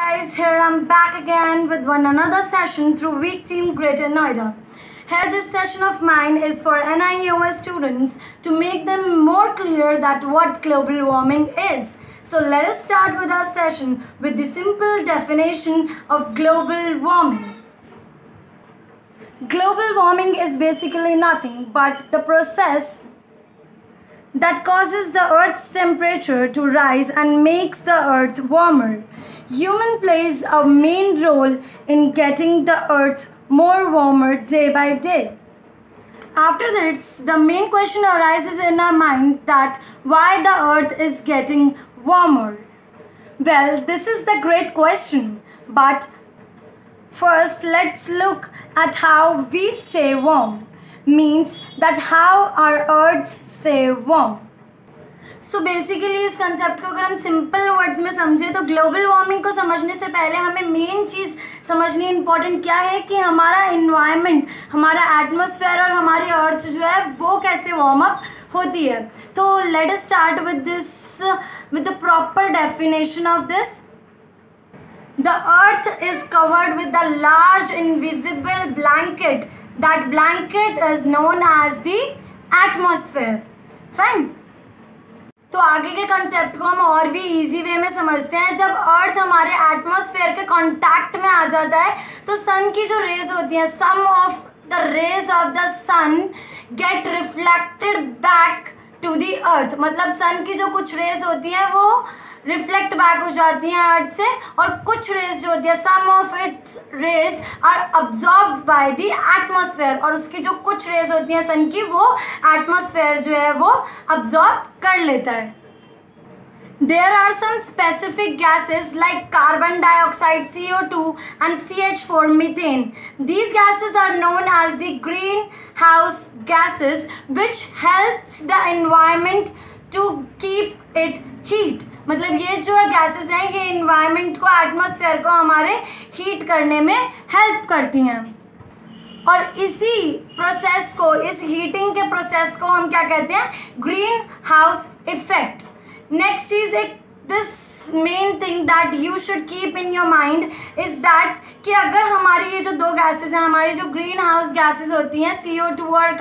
Guys, here I'm back again with another session through Week Team Greater Noida. Here this session of mine is for NIEOS students to make them more clear that what global warming is. So let us start with our session with the simple definition of global warming. Global warming is basically nothing but the process that causes the Earth's temperature to rise and makes the Earth warmer. Human plays a main role in getting the Earth more warmer day by day. After this, the main question arises in our mind that why the Earth is getting warmer. Well, this is the great question, but first let's look at how we stay warm. Means that how our earth stay warm. So basically इस concept को अगर हम simple words में समझें तो global warming को समझने से पहले हमें मेन चीज़ समझनी इम्पॉर्टेंट क्या है कि हमारा इन्वायरमेंट, हमारा एटमॉस्फेयर और हमारी अर्थ जो है वो कैसे वार्म अप होती है. तो let us start with the proper definition of this. The earth is covered with a large invisible blanket. That blanket is known as the atmosphere. Fine. तो आगे के कंसेप्ट को हम और भी इजी वे में समझते हैं. जब अर्थ हमारे एटमॉस्फेयर के कांटेक्ट में आ जाता है तो सन की जो रेज होती हैं, some of the rays of the sun get reflected back to the earth. मतलब सन की जो कुछ रेज होती हैं वो रिफ्लेक्ट बैक हो जाती हैं अर्थ से, और कुछ रेज जो होती है some of its rays are absorbed by the atmosphere, और उसकी जो कुछ रेज होती हैं सन की वो एटमॉस्फेयर जो है वो अब्जॉर्ब कर लेता है. There are some specific gases like carbon dioxide, CO2 and CH4 methane. These gases are known as the greenhouse gases which helps the environment to keep it heat. मतलब ये जो गैसेस हैं ये इन्वायरमेंट को, atmosphere को हमारे heat करने में हेल्प करती हैं. और इसी प्रोसेस को, इस हीटिंग के प्रोसेस को हम क्या कहते हैं? Green house effect. नेक्स्ट चीज, एक this main thing that you should keep in your mind is that कि अगर हमारी ये जो दो गैसेस हैं, हमारी जो ग्रीन हाउस गैसेस होती हैं CO2 और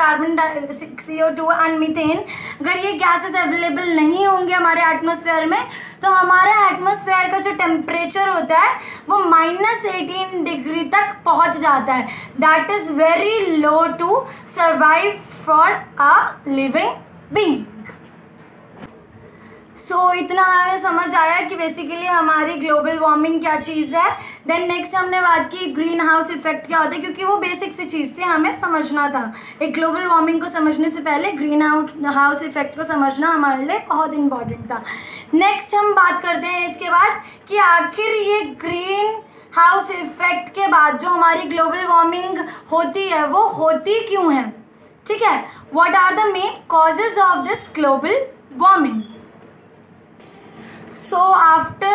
CO2 एंड मीथेन, अगर ये गैसेस अवेलेबल नहीं होंगे हमारे एटमॉस्फेयर में तो हमारा एटमॉस्फेयर का जो टेम्परेचर होता है वो -18 डिग्री तक पहुंच जाता है. That is very low to survive for a living being. So इतना हमें समझ आया कि बेसिकली हमारी ग्लोबल वार्मिंग क्या चीज़ है. देन नेक्स्ट हमने बात की ग्रीन हाउस इफेक्ट क्या होता है, क्योंकि वो बेसिक सी चीज़ थी, हमें समझना था. एक ग्लोबल वार्मिंग को समझने से पहले ग्रीन हाउस इफेक्ट को समझना हमारे लिए बहुत इंपॉर्टेंट था. नेक्स्ट हम बात करते हैं इसके बाद कि आखिर ये ग्रीन हाउस इफेक्ट के बाद जो हमारी ग्लोबल वार्मिंग होती है वो होती क्यों है. ठीक है, what are the main causes of this global warming. So after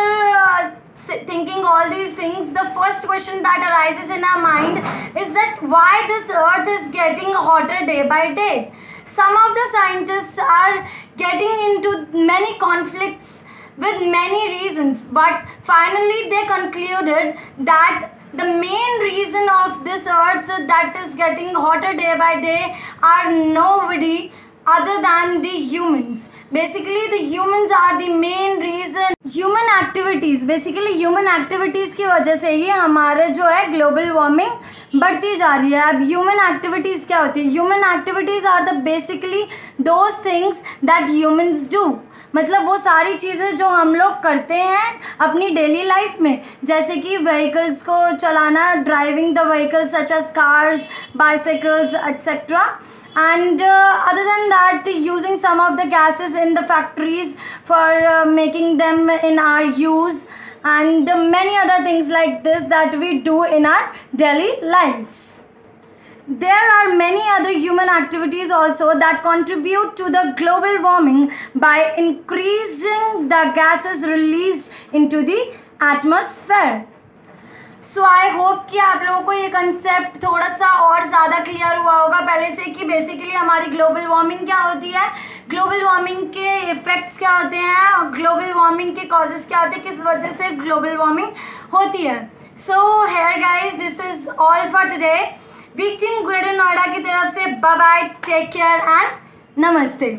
thinking all these things, the first question that arises in our mind is that why this earth is getting hotter day by day. Some of the scientists are getting into many conflicts with many reasons, but finally they concluded that the main reason of this earth that is getting hotter day by day are nobody other than the humans. Basically the humans are the main reason. Human activities, basically human activities की वजह से ही हमारे जो है global warming बढ़ती जा रही है. अब ह्यूमन एक्टिविटीज़ क्या होती है? Human activities are the basically those things that humans do. मतलब वो सारी चीज़ें जो हम लोग करते हैं अपनी डेली लाइफ में, जैसे कि व्हीकल्स को चलाना, driving the vehicles such as cars, bicycles etcetera. And other than that, using some of the gases in the factories for making them in our use, and many other things like this that we do in our daily lives. There are many other human activities also that contribute to the global warming by increasing the gases released into the atmosphere. So I hope कि आप लोगों को ये concept थोड़ा सा और ज़्यादा clear हुआ होगा पहले से कि बेसिकली हमारी ग्लोबल वार्मिंग क्या होती है, ग्लोबल वार्मिंग के इफ़ेक्ट्स क्या होते हैं और ग्लोबल वार्मिंग के कॉजेज़ क्या होते हैं, किस वजह से ग्लोबल वार्मिंग होती है. So here guys, this is all for today. वीक टीम ग्रेटर नोएडा की तरफ से bye bye, take care and नमस्ते.